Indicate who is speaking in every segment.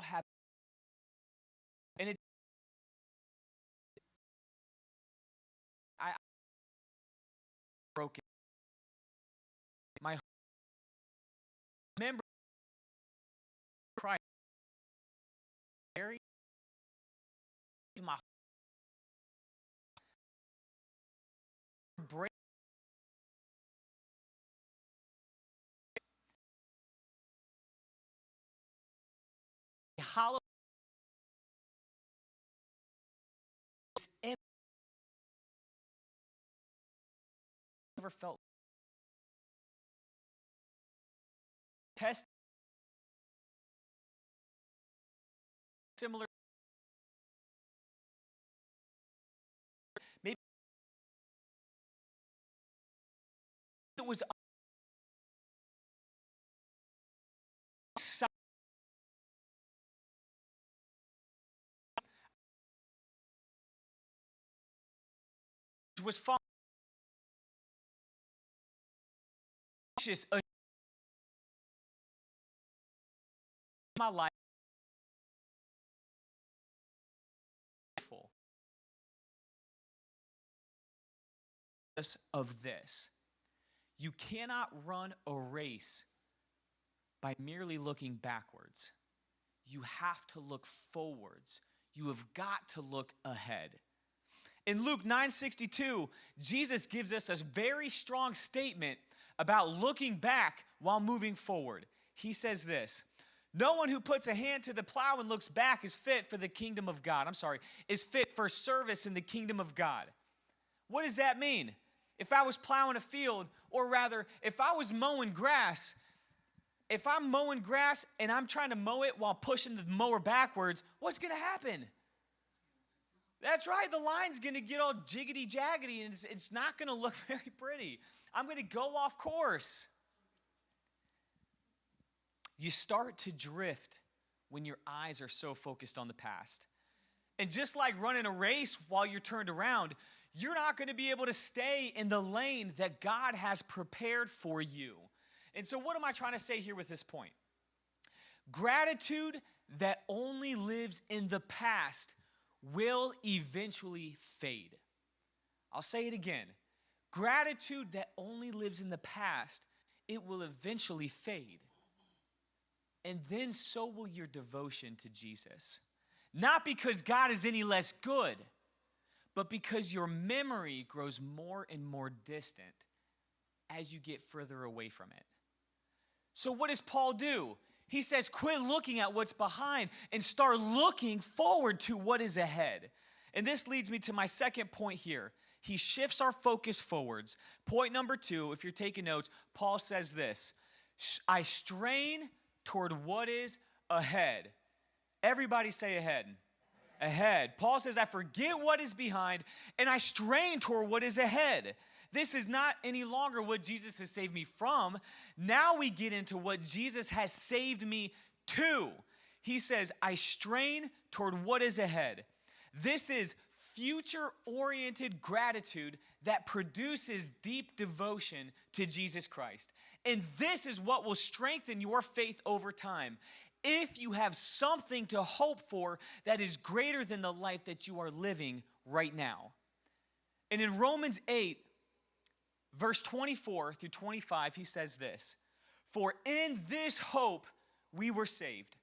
Speaker 1: have, and it's I broken. My remember Christ, Mary, my break. Hollow ever felt test similar. Maybe it was was anxious my life of this. You cannot run a race by merely looking backwards. You have to look forwards. You have got to look ahead. In Luke 9:62, Jesus gives us a very strong statement about looking back while moving forward. He says this, no one who puts a hand to the plow and looks back is fit for the kingdom of God. Is fit for service in the kingdom of God. What does that mean? If I was plowing a field, or rather, if I was mowing grass, if I'm mowing grass and I'm trying to mow it while pushing the mower backwards, what's going to happen? That's right, the line's going to get all jiggity-jaggedy, and it's not going to look very pretty. I'm going to go off course. You start to drift when your eyes are so focused on the past. And just like running a race while you're turned around, you're not going to be able to stay in the lane that God has prepared for you. And so what am I trying to say here with this point? Gratitude that only lives in the past will eventually fade. I'll say it again. Gratitude that only lives in the past, it will eventually fade. And then so will your devotion to Jesus. Not because God is any less good, but because your memory grows more and more distant as you get further away from it. So what does Paul do? He says, quit looking at what's behind and start looking forward to what is ahead. And this leads me to my second point here. He shifts our focus forwards. Point number 2, if you're taking notes, Paul says this, I strain toward what is ahead. Everybody say ahead. Ahead. Paul says, I forget what is behind and I strain toward what is ahead. This is not any longer what Jesus has saved me from. Now we get into what Jesus has saved me to. He says, I strain toward what is ahead. This is future-oriented gratitude that produces deep devotion to Jesus Christ. And this is what will strengthen your faith over time. If you have something to hope for that is greater than the life that you are living right now. And in Romans 8, verse 24 through 25, he says this, for in this hope we were saved.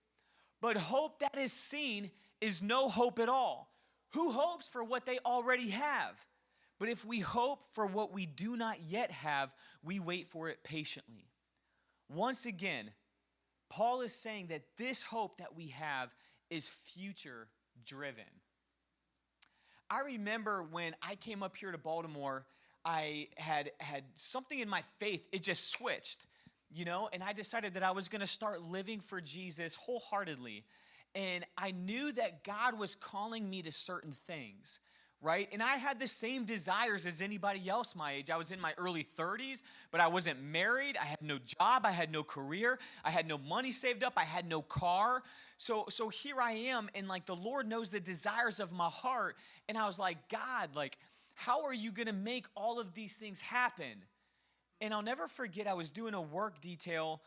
Speaker 1: But hope that is seen is no hope at all. Who hopes for what they already have? But if we hope for what we do not yet have, we wait for it patiently. Once again, Paul is saying that this hope that we have is future driven. I remember when I came up here to Baltimore, I had something in my faith, it just switched, and I decided that I was going to start living for Jesus wholeheartedly. And I knew that God was calling me to certain things, right? And I had the same desires as anybody else my age. I was in my early 30s, but I wasn't married. I had no job. I had no career. I had no money saved up. I had no car. So here I am, and the Lord knows the desires of my heart. And I was like, God, how are you going to make all of these things happen? And I'll never forget, I was doing a work detail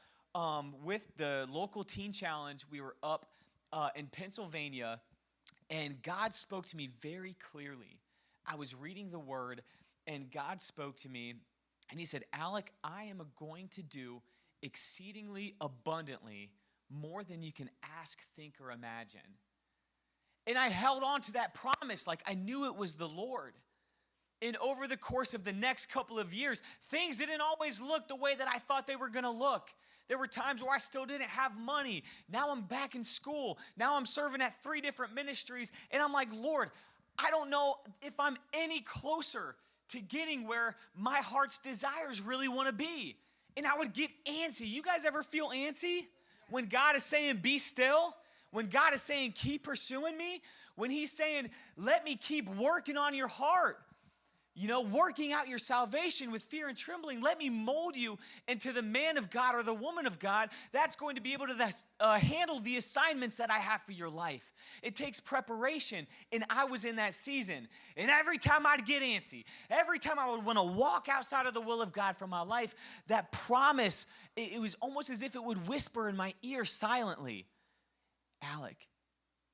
Speaker 1: with the local teen challenge. We were up in Pennsylvania, and God spoke to me very clearly. I was reading the word, and God spoke to me, and he said, Alec, I am going to do exceedingly abundantly more than you can ask, think, or imagine. And I held on to that promise like I knew it was the Lord. And over the course of the next couple of years, things didn't always look the way that I thought they were going to look. There were times where I still didn't have money. Now I'm back in school. Now I'm serving at 3 different ministries. And I'm like, Lord, I don't know if I'm any closer to getting where my heart's desires really want to be. And I would get antsy. You guys ever feel antsy? When God is saying, be still? When God is saying, keep pursuing me? When he's saying, let me keep working on your heart? Working out your salvation with fear and trembling. Let me mold you into the man of God or the woman of God that's going to be able to handle the assignments that I have for your life. It takes preparation, and I was in that season. And every time I'd get antsy, every time I would want to walk outside of the will of God for my life, that promise, it was almost as if it would whisper in my ear silently, Alec,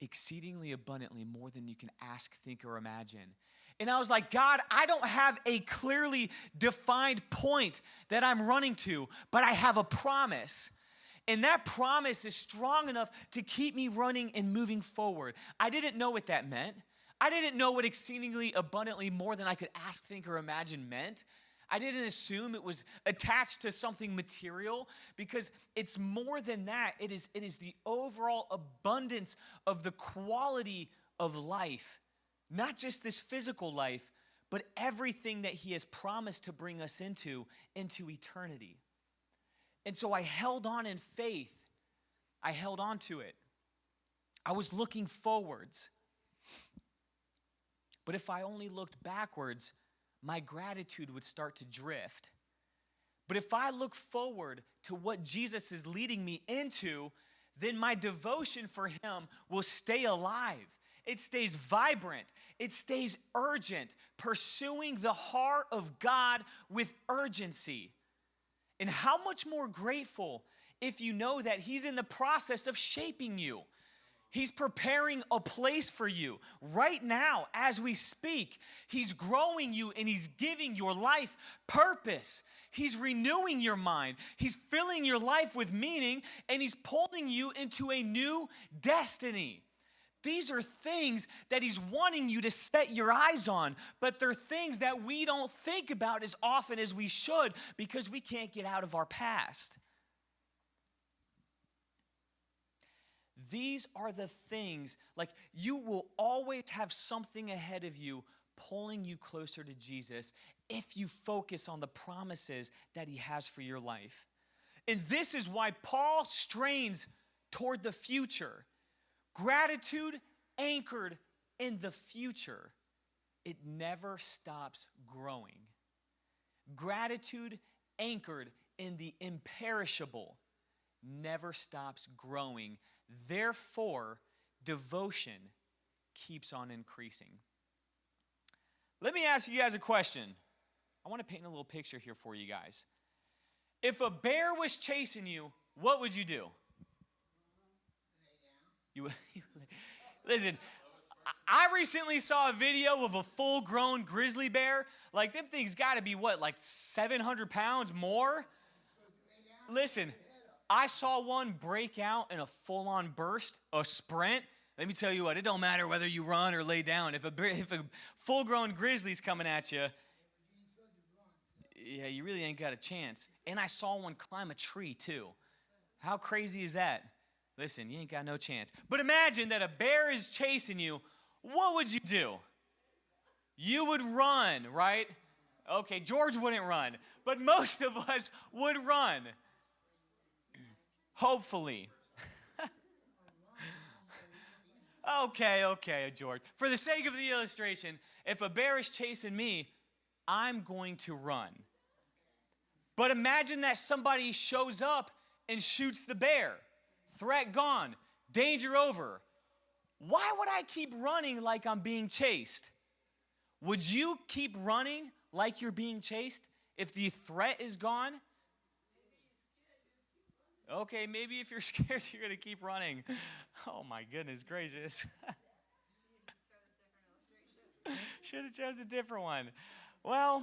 Speaker 1: exceedingly abundantly more than you can ask, think, or imagine. And I was like, God, I don't have a clearly defined point that I'm running to, but I have a promise. And that promise is strong enough to keep me running and moving forward. I didn't know what that meant. I didn't know what exceedingly abundantly more than I could ask, think, or imagine meant. I didn't assume it was attached to something material, because it's more than that. It is the overall abundance of the quality of life. Not just this physical life, but everything that he has promised to bring us into eternity. And so I held on in faith. I held on to it. I was looking forwards. But if I only looked backwards, my gratitude would start to drift. But if I look forward to what Jesus is leading me into, then my devotion for him will stay alive. It stays vibrant. It stays urgent, pursuing the heart of God with urgency. And how much more grateful if you know that he's in the process of shaping you. He's preparing a place for you right now as we speak. He's growing you and he's giving your life purpose. He's renewing your mind. He's filling your life with meaning, and he's pulling you into a new destiny. These are things that he's wanting you to set your eyes on, but they're things that we don't think about as often as we should because we can't get out of our past. These are the things, like you will always have something ahead of you pulling you closer to Jesus if you focus on the promises that he has for your life. And this is why Paul strains toward the future. Gratitude anchored in the future, it never stops growing. Gratitude anchored in the imperishable never stops growing. Therefore, devotion keeps on increasing. Let me ask you guys a question. I want to paint a little picture here for you guys. If a bear was chasing you, what would you do? Listen, I recently saw a video of a full-grown grizzly bear. Like, them things got to be, like 700 pounds more? Listen, I saw one break out in a full-on burst, a sprint. Let me tell you what, it don't matter whether you run or lay down. If a full-grown grizzly's coming at you, yeah, you really ain't got a chance. And I saw one climb a tree, too. How crazy is that? Listen, you ain't got no chance. But imagine that a bear is chasing you. What would you do? You would run, right? Okay, George wouldn't run, but most of us would run. Hopefully. Okay, George. For the sake of the illustration, if a bear is chasing me, I'm going to run. But imagine that somebody shows up and shoots the bear. Threat gone. Danger over. Why would I keep running like I'm being chased? Would you keep running like you're being chased if the threat is gone? Okay, maybe if you're scared, you're going to keep running. Oh my goodness gracious. Should have chose a different one. Well,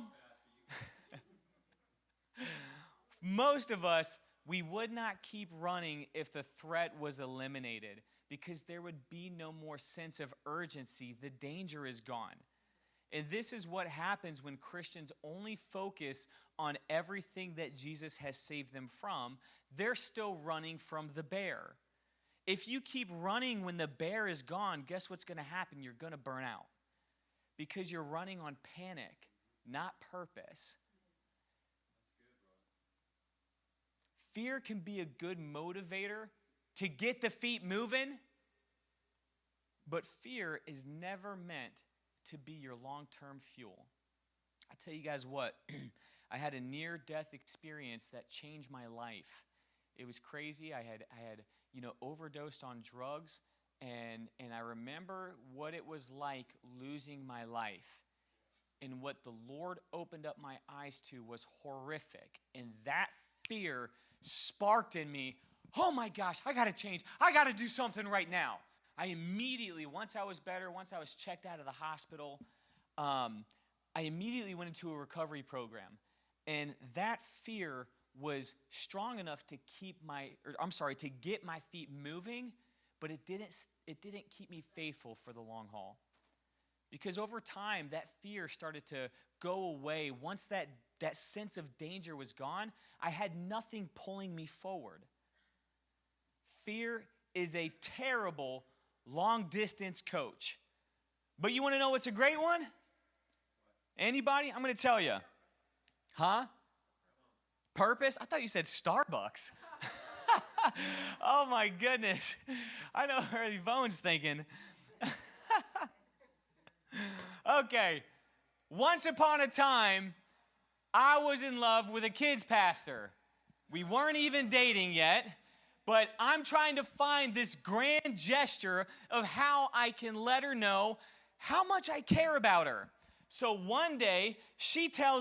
Speaker 1: most of us, we would not keep running if the threat was eliminated because there would be no more sense of urgency. The danger is gone. And this is what happens when Christians only focus on everything that Jesus has saved them from. They're still running from the bear. If you keep running when the bear is gone, guess what's going to happen? You're going to burn out because you're running on panic, not purpose. Fear can be a good motivator to get the feet moving, but fear is never meant to be your long-term fuel. I tell you guys what, I had a near-death experience that changed my life. It was crazy. I had overdosed on drugs, and I remember what it was like losing my life. And what the Lord opened up my eyes to was horrific. And that fear sparked in me, oh my gosh, I got to change. I got to do something right now. I immediately, once I was better, once I was checked out of the hospital, I immediately went into a recovery program. And that fear was strong enough to get my feet moving, but it didn't keep me faithful for the long haul. Because over time, that fear started to go away. Once that sense of danger was gone, I had nothing pulling me forward. Fear is a terrible long-distance coach. But you want to know what's a great one? Anybody? I'm going to tell you. Huh? Purpose? I thought you said Starbucks. Oh my goodness. I know where Yvonne's thinking. Okay. Once upon a time, I was in love with a kids pastor. We weren't even dating yet, but I'm trying to find this grand gesture of how I can let her know how much I care about her. So one day, she tells